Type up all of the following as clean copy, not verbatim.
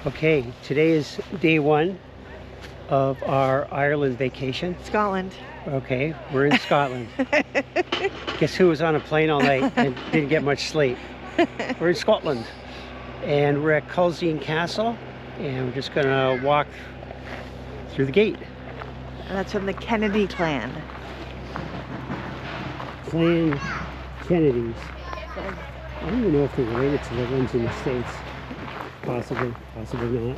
Okay, today is day one of our Ireland vacation. Scotland. Okay, we're in Scotland. Guess who was on a plane all night and didn't get much sleep? We're in Scotland. And we're at Culzean Castle, and we're just gonna walk through the gate. And that's from the Kennedy clan. Clan Kennedys. I don't even know if they're related to the ones in the States. Possibly, possibly not.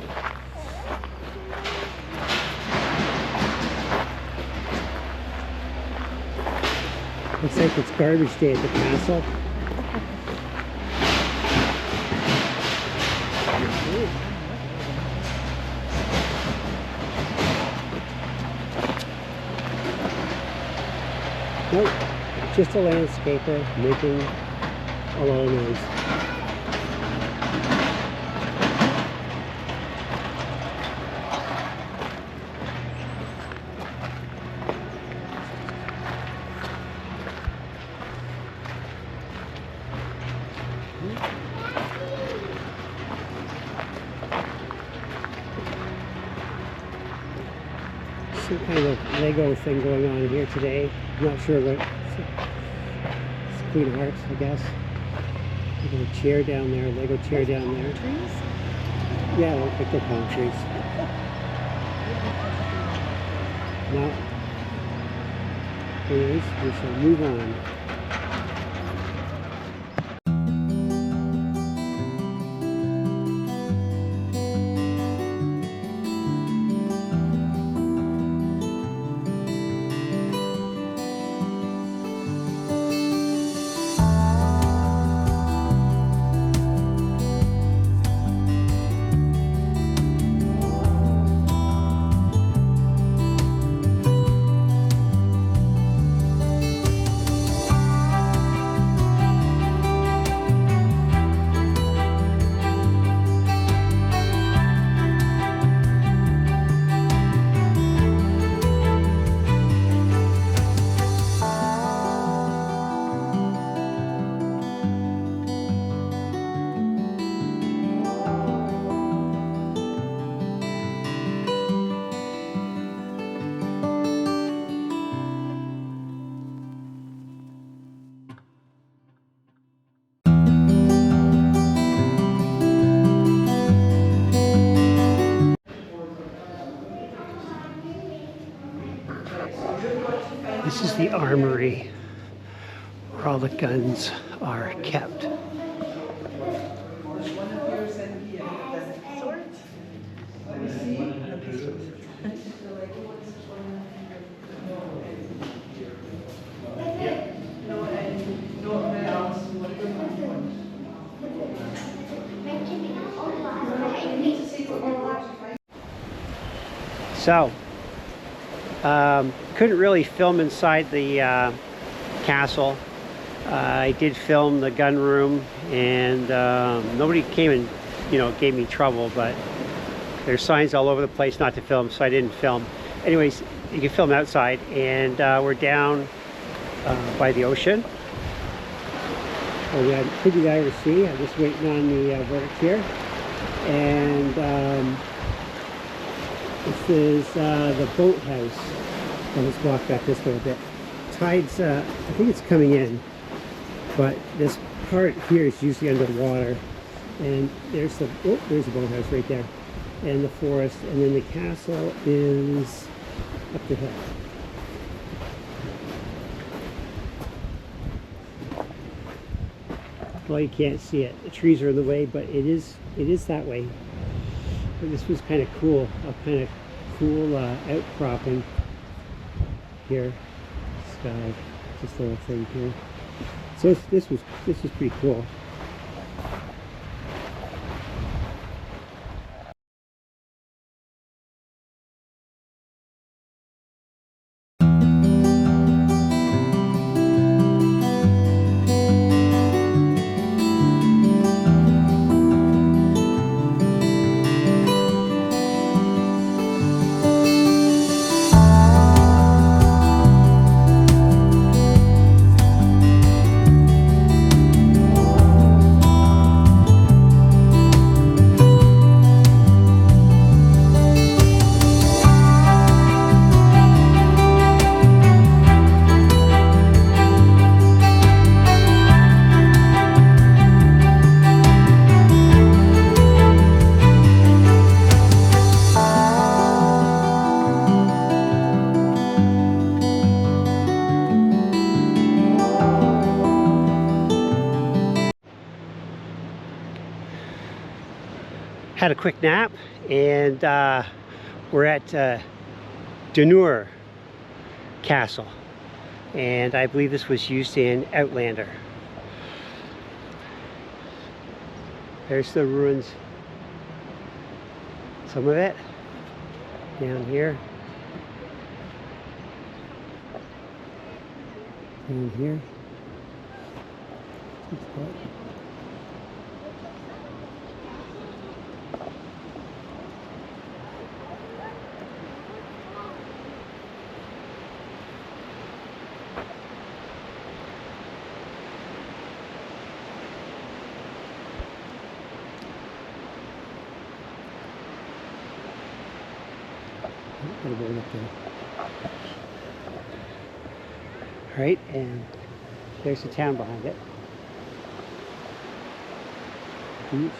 Looks like it's garbage day at the castle. Nope, just a landscaper making a lot of noise. Some kind of Lego thing going on here today. I'm not sure what. It's Queen Hearts, I guess. There's a chair down there, a Lego chair down there. Trees? Yeah, I think they're palm trees. Now, anyways, we shall move on. This is the armory where all the guns are kept. So, couldn't really film inside the castle. I did film the gun room, and nobody came and gave me trouble, but there's signs all over the place not to film, so I didn't film. Anyways, you can film outside, and we're down by the ocean. We had pretty Irish Sea. I'm just waiting on the verdict here, and this is the boathouse. I'll just walk back this way a bit. Tide's, I think it's coming in, but this part here is usually underwater. And there's the boathouse right there, and the forest, and then the castle is up the hill. Well, you can't see it. The trees are in the way, but it is that way. But this was kind of cool, a kind of cool outcropping here. Sky, just a little thing here. So this was pretty cool. had a quick nap, and we're at Dunure Castle, and I believe this was used in Outlander. There's the ruins, some of it down here, down here. All right, and there's the town behind it. Beach.